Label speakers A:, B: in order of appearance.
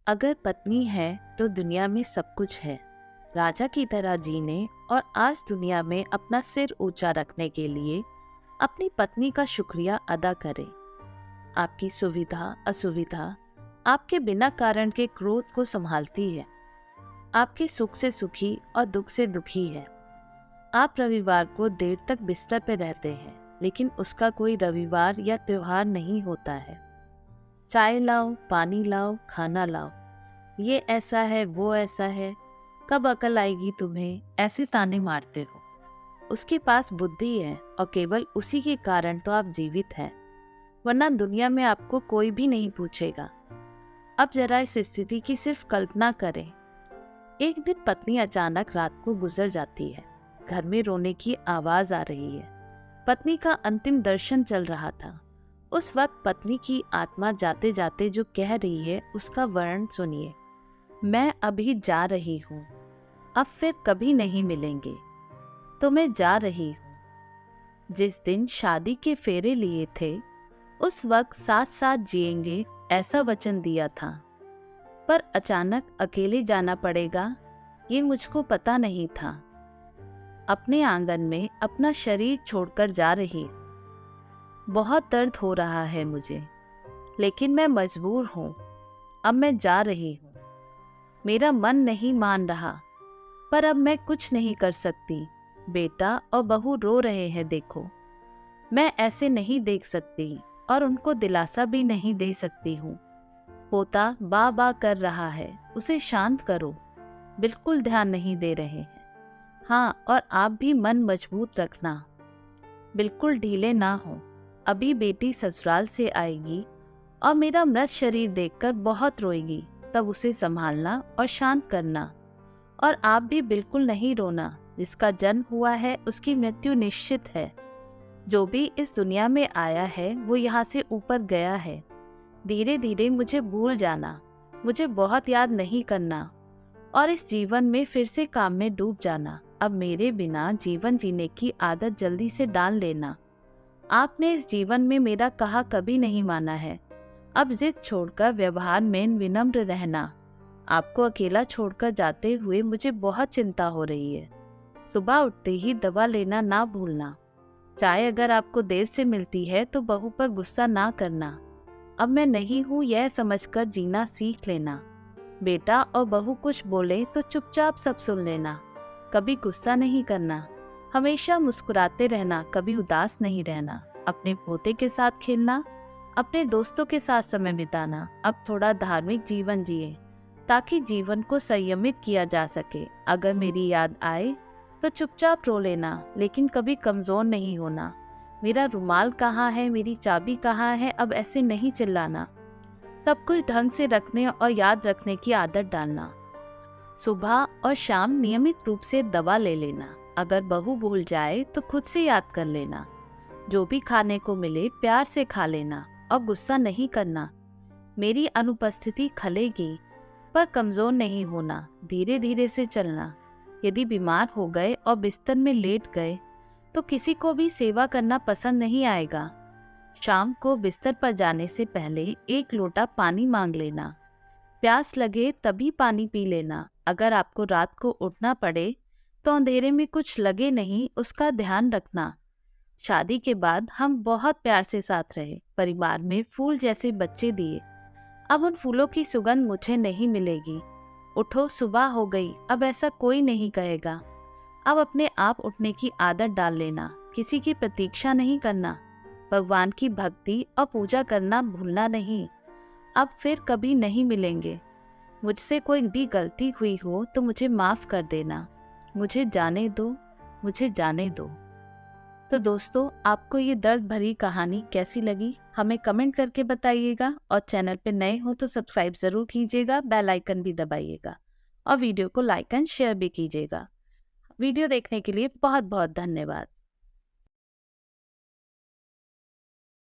A: अगर पत्नी है तो दुनिया में सब कुछ है। राजा की तरह जीने और आज दुनिया में अपना सिर ऊंचा रखने के लिए अपनी पत्नी का शुक्रिया अदा करें। आपकी सुविधा असुविधा आपके बिना कारण के क्रोध को संभालती है। आपके सुख से सुखी और दुख से दुखी है। आप रविवार को देर तक बिस्तर पर रहते हैं, लेकिन उसका कोई रविवार या त्योहार नहीं होता है। चाय लाओ, पानी लाओ, खाना लाओ, ये ऐसा है, वो ऐसा है, कब अकल आएगी तुम्हें, ऐसे ताने मारते हो। उसके पास बुद्धि है और केवल उसी के कारण तो आप जीवित हैं, वरना दुनिया में आपको कोई भी नहीं पूछेगा। अब जरा इस स्थिति की सिर्फ कल्पना करें। एक दिन पत्नी अचानक रात को गुजर जाती है। घर में रोने की आवाज आ रही है। पत्नी का अंतिम दर्शन चल रहा था। उस वक्त पत्नी की आत्मा जाते जाते जो कह रही है उसका वर्णन सुनिए। मैं अभी जा रही हूँ, अब फिर कभी नहीं मिलेंगे, तो मैं जा रही हूँ। जिस दिन शादी के फेरे लिए थे उस वक्त साथ साथ जिएंगे ऐसा वचन दिया था, पर अचानक अकेले जाना पड़ेगा ये मुझको पता नहीं था। अपने आंगन में अपना शरीर छोड़कर जा रही हूँ। बहुत दर्द हो रहा है मुझे, लेकिन मैं मजबूर हूँ। अब मैं जा रही हूँ। मेरा मन नहीं मान रहा, पर अब मैं कुछ नहीं कर सकती। बेटा और बहू रो रहे हैं, देखो। मैं ऐसे नहीं देख सकती और उनको दिलासा भी नहीं दे सकती हूँ। पोता बा बा कर रहा है, उसे शांत करो। बिल्कुल ध्यान नहीं दे रहे हैं। हाँ, और आप भी मन मजबूत रखना, बिल्कुल ढीले ना हो। अभी बेटी ससुराल से आएगी और मेरा मृत शरीर देखकर बहुत रोएगी, तब उसे संभालना और शांत करना। और आप भी बिल्कुल नहीं रोना। जिसका जन्म हुआ है उसकी मृत्यु निश्चित है। जो भी इस दुनिया में आया है वो यहाँ से ऊपर गया है। धीरे धीरे मुझे भूल जाना, मुझे बहुत याद नहीं करना और इस जीवन में फिर से काम में डूब जाना। अब मेरे बिना जीवन जीने की आदत जल्दी से डाल लेना। आपने इस जीवन में मेरा कहा कभी नहीं माना है। अब जिद छोड़कर व्यवहार में विनम्र रहना। आपको अकेला छोड़कर जाते हुए मुझे बहुत चिंता हो रही है। सुबह उठते ही दवा लेना ना भूलना। चाय अगर आपको देर से मिलती है तो बहू पर गुस्सा ना करना। अब मैं नहीं हूँ यह समझकर जीना सीख लेना। बेटा और बहू कुछ बोले तो चुपचाप सब सुन लेना। कभी गुस्सा नहीं करना। हमेशा मुस्कुराते रहना, कभी उदास नहीं रहना। अपने पोते के साथ खेलना, अपने दोस्तों के साथ समय बिताना। अब थोड़ा धार्मिक जीवन जिए ताकि जीवन को संयमित किया जा सके। अगर मेरी याद आए तो चुपचाप रो लेना, लेकिन कभी कमजोर नहीं होना। मेरा रुमाल कहाँ है, मेरी चाबी कहाँ है, अब ऐसे नहीं चिल्लाना। सब कुछ ढंग से रखने और याद रखने की आदत डालना। सुबह और शाम नियमित रूप से दवा ले लेना। अगर बहू भूल जाए तो खुद से याद कर लेना। जो भी खाने को मिले प्यार से खा लेना और गुस्सा नहीं करना। मेरी अनुपस्थिति खलेगी, पर कमजोर नहीं होना। धीरे धीरे से चलना। यदि बीमार हो गए और बिस्तर में लेट गए तो किसी को भी सेवा करना पसंद नहीं आएगा। शाम को बिस्तर पर जाने से पहले 1 लोटा पानी मांग लेना। प्यास लगे तभी पानी पी लेना। अगर आपको रात को उठना पड़े तो अंधेरे में कुछ लगे नहीं, उसका ध्यान रखना। शादी के बाद हम बहुत प्यार से साथ रहे, परिवार में फूल जैसे बच्चे दिए। अब उन फूलों की सुगंध मुझे नहीं मिलेगी। उठो, सुबह हो गई, अब ऐसा कोई नहीं कहेगा। अब अपने आप उठने की आदत डाल लेना। किसी की प्रतीक्षा नहीं करना। भगवान की भक्ति और पूजा करना भूलना नहीं। अब फिर कभी नहीं मिलेंगे। मुझसे कोई भी गलती हुई हो तो मुझे माफ़ कर देना। मुझे जाने दो, मुझे जाने दो। तो दोस्तों, आपको ये दर्द भरी कहानी कैसी लगी हमें कमेंट करके बताइएगा। और चैनल पे नए हो तो सब्सक्राइब ज़रूर कीजिएगा, बेल आइकन भी दबाइएगा और वीडियो को लाइक एंड शेयर भी कीजिएगा। वीडियो देखने के लिए बहुत बहुत धन्यवाद।